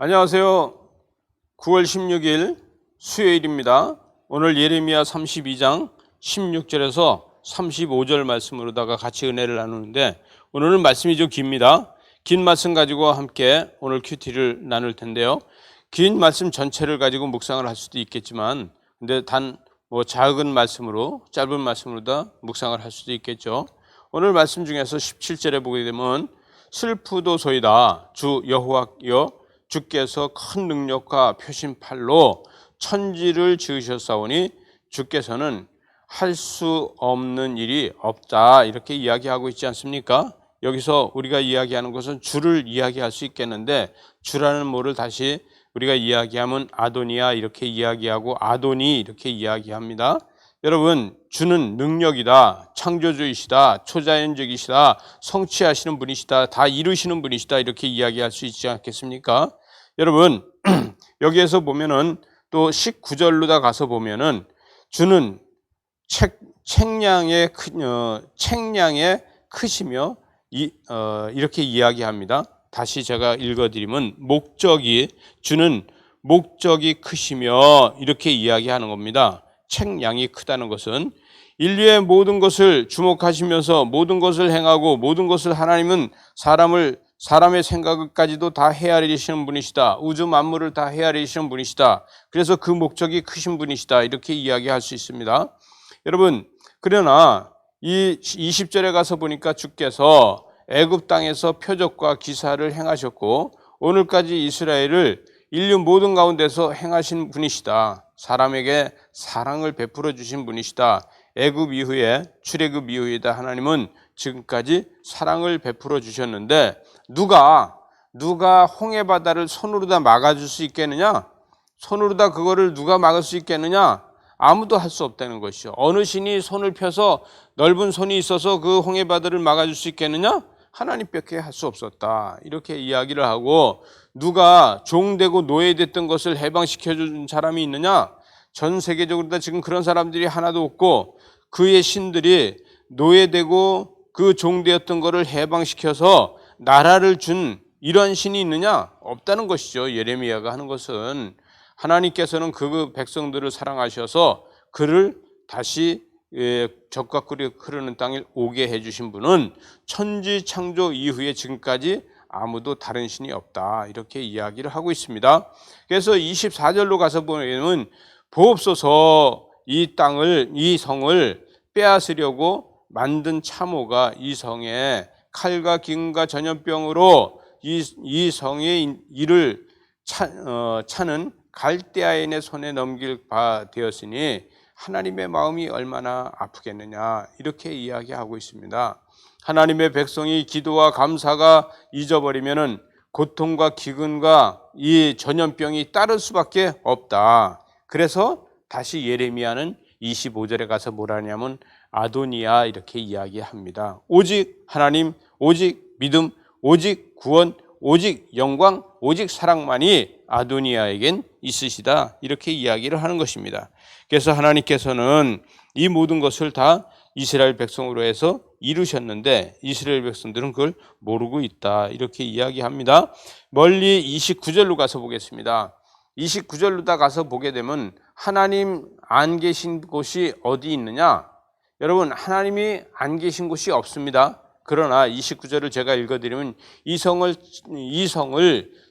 안녕하세요. 9월 16일 수요일입니다. 오늘 예레미야 32장 16절에서 35절 말씀으로다가 같이 은혜를 나누는데, 오늘은 말씀이 좀 깁니다. 긴 말씀 가지고 함께 오늘 큐티를 나눌 텐데요. 긴 말씀 전체를 가지고 묵상을 할 수도 있겠지만, 근데 작은 말씀으로, 짧은 말씀으로 다 묵상을 할 수도 있겠죠. 오늘 말씀 중에서 17절에 보게 되면, 슬프도소이다. 주 여호와여, 주께서 큰 능력과 표심팔로 천지를 지으셨사오니 주께서는 할 수 없는 일이 없다. 이렇게 이야기하고 있지 않습니까? 여기서 우리가 이야기하는 것은 주를 이야기할 수 있겠는데, 주라는 뭐를 다시 우리가 이야기하면 아도니아 이렇게 이야기하고 아도니 이렇게 이야기합니다. 여러분, 주는 능력이다, 창조주이시다, 초자연적이시다, 성취하시는 분이시다, 다 이루시는 분이시다, 이렇게 이야기할 수 있지 않겠습니까? 여러분, 여기에서 보면은 또 19절로 가서 보면은 주는 책량에 크시며 이렇게 이야기합니다. 다시 제가 읽어드리면, 주는 목적이 크시며 이렇게 이야기하는 겁니다. 책량이 크다는 것은 인류의 모든 것을 주목하시면서 모든 것을 행하고 모든 것을 하나님은 사람의 생각까지도 다 헤아리시는 분이시다. 우주 만물을 다 헤아리시는 분이시다. 그래서 그 목적이 크신 분이시다. 이렇게 이야기할 수 있습니다. 여러분, 그러나 이 20절에 가서 보니까 주께서 애굽 땅에서 표적과 기사를 행하셨고 오늘까지 이스라엘을 인류 모든 가운데서 행하신 분이시다. 사람에게 사랑을 베풀어 주신 분이시다. 애굽 이후에, 출애굽 이후에다 하나님은 지금까지 사랑을 베풀어 주셨는데, 누가 홍해 바다를 손으로 다 막아줄 수 있겠느냐? 손으로 다 그거를 누가 막을 수 있겠느냐? 아무도 할 수 없다는 것이죠. 어느 신이 손을 펴서 넓은 손이 있어서 그 홍해 바다를 막아줄 수 있겠느냐? 하나님밖에 할 수 없었다. 이렇게 이야기를 하고, 누가 종되고 노예됐던 것을 해방시켜준 사람이 있느냐? 전 세계적으로 다 지금 그런 사람들이 하나도 없고, 그의 신들이 노예되고 그 종되었던 것을 해방시켜서 나라를 준 이런 신이 있느냐? 없다는 것이죠. 예레미야가 하는 것은 하나님께서는 그 백성들을 사랑하셔서 그를 다시 적과 꿀이 흐르는 땅에 오게 해주신 분은 천지 창조 이후에 지금까지 아무도 다른 신이 없다. 이렇게 이야기를 하고 있습니다. 그래서 24절로 가서 보면, 보옵소서, 이 성을 빼앗으려고 만든 참호가 이 성에 칼과 기근과 전염병으로 이 성의 일을 차는 갈대아인의 손에 넘길 바 되었으니 하나님의 마음이 얼마나 아프겠느냐, 이렇게 이야기하고 있습니다. 하나님의 백성이 기도와 감사가 잊어버리면은 고통과 기근과 이 전염병이 따를 수밖에 없다. 그래서 다시 예레미야는 25절에 가서 뭐라 하냐면 아도니아 이렇게 이야기합니다. 오직 하나님, 오직 믿음, 오직 구원, 오직 영광, 오직 사랑만이 아도니아에겐 있으시다. 이렇게 이야기를 하는 것입니다. 그래서 하나님께서는 이 모든 것을 다 이스라엘 백성으로 해서 이루셨는데 이스라엘 백성들은 그걸 모르고 있다. 이렇게 이야기합니다. 멀리 29절로 가서 보겠습니다. 29절로 다 가서 보게 되면 하나님 안 계신 곳이 어디 있느냐? 여러분, 하나님이 안 계신 곳이 없습니다. 그러나 29절을 제가 읽어드리면, 이 성을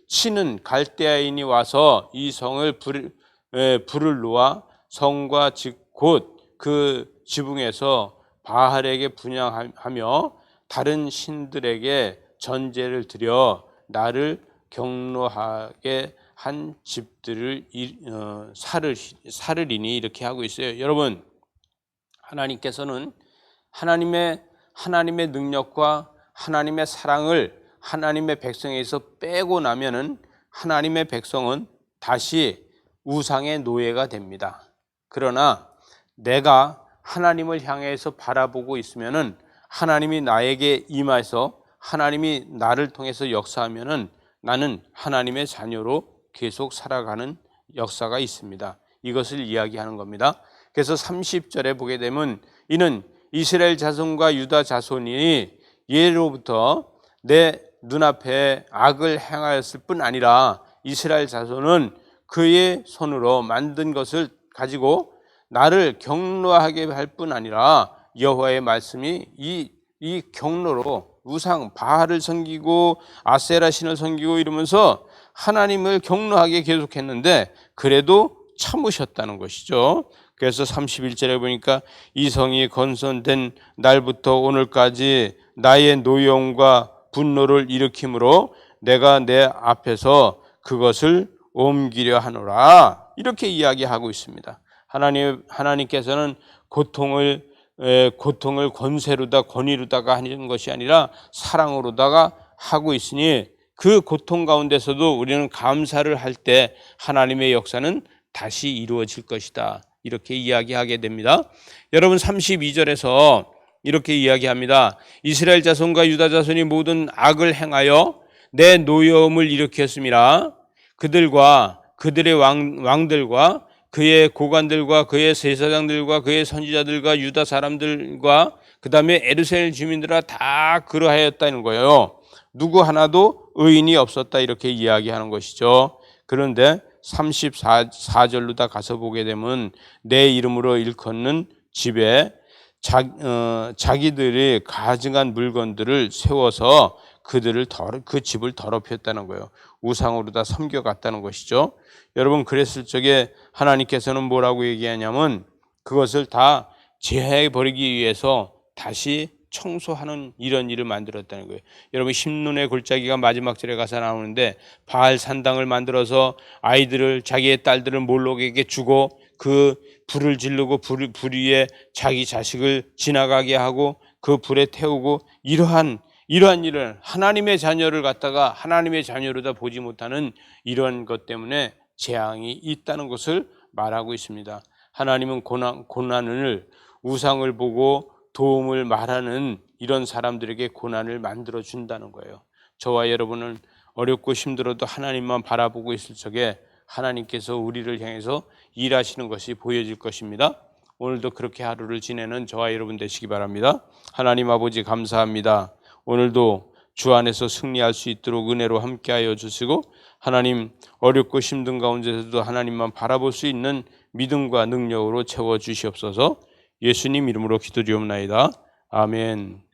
치는 갈대아인이 와서 이 성을 불을 놓아 성과 곧 그 지붕에서 바알에게 분향하며 다른 신들에게 전제를 드려 나를 경노하게 한 집들을 살으리니, 이렇게 하고 있어요. 여러분, 하나님께서는 하나님의 능력과 하나님의 사랑을 하나님의 백성에서 빼고 나면은 하나님의 백성은 다시 우상의 노예가 됩니다. 그러나 내가 하나님을 향해서 바라보고 있으면은 하나님이 나에게 임해서 하나님이 나를 통해서 역사하면은 나는 하나님의 자녀로 계속 살아가는 역사가 있습니다. 이것을 이야기하는 겁니다. 그래서 30절에 보게 되면, 이는 이스라엘 자손과 유다 자손이 예로부터 내 눈앞에 악을 행하였을 뿐 아니라 이스라엘 자손은 그의 손으로 만든 것을 가지고 나를 경노하게 할 뿐 아니라 여호와의 말씀이 이 경로로 우상 바알을 섬기고 아세라 신을 섬기고 이러면서 하나님을 경노하게 계속했는데 그래도 참으셨다는 것이죠. 그래서 31절에 보니까 이 성이 건설된 날부터 오늘까지 나의 노여움과 분노를 일으키므로 내가 내 앞에서 그것을 옮기려 하노라. 이렇게 이야기하고 있습니다. 하나님께서는 고통을 권세로다 권위로다가 하는 것이 아니라 사랑으로다가 하고 있으니 그 고통 가운데서도 우리는 감사를 할 때 하나님의 역사는 다시 이루어질 것이다. 이렇게 이야기하게 됩니다. 여러분 32절에서 이렇게 이야기합니다. 이스라엘 자손과 유다 자손이 모든 악을 행하여 내 노여움을 일으켰음이라. 그들과 그들의 왕들과 그의 고관들과 그의 제사장들과 그의 선지자들과 유다 사람들과 그 다음에 예루살렘 주민들아 다 그러하였다는 거예요. 누구 하나도 의인이 없었다 이렇게 이야기하는 것이죠. 그런데 34절로 다 가서 보게 되면 내 이름으로 일컫는 집에 자기들이 가증한 물건들을 세워서 그 집을 더럽혔다는 거예요. 우상으로 다 섬겨갔다는 것이죠. 여러분 그랬을 적에 하나님께서는 뭐라고 얘기하냐면 그것을 다 제해버리기 위해서 다시 청소하는 이런 일을 만들었다는 거예요. 여러분 심눈의 골짜기가 마지막 절에 가서 나오는데 바알 산당을 만들어서 아이들을 자기의 딸들을 몰록에게 주고 그 불을 지르고 불 위에 자기 자식을 지나가게 하고 그 불에 태우고 이러한 일을 하나님의 자녀를 갖다가 하나님의 자녀로다 보지 못하는 이런 것 때문에 재앙이 있다는 것을 말하고 있습니다. 하나님은 고난을 우상을 보고 도움을 말하는 이런 사람들에게 고난을 만들어 준다는 거예요. 저와 여러분은 어렵고 힘들어도 하나님만 바라보고 있을 적에 하나님께서 우리를 향해서 일하시는 것이 보여질 것입니다. 오늘도 그렇게 하루를 지내는 저와 여러분 되시기 바랍니다. 하나님 아버지 감사합니다. 오늘도 주 안에서 승리할 수 있도록 은혜로 함께하여 주시고 하나님 어렵고 힘든 가운데서도 하나님만 바라볼 수 있는 믿음과 능력으로 채워 주시옵소서. 예수님 이름으로 기도드리옵나이다. 아멘.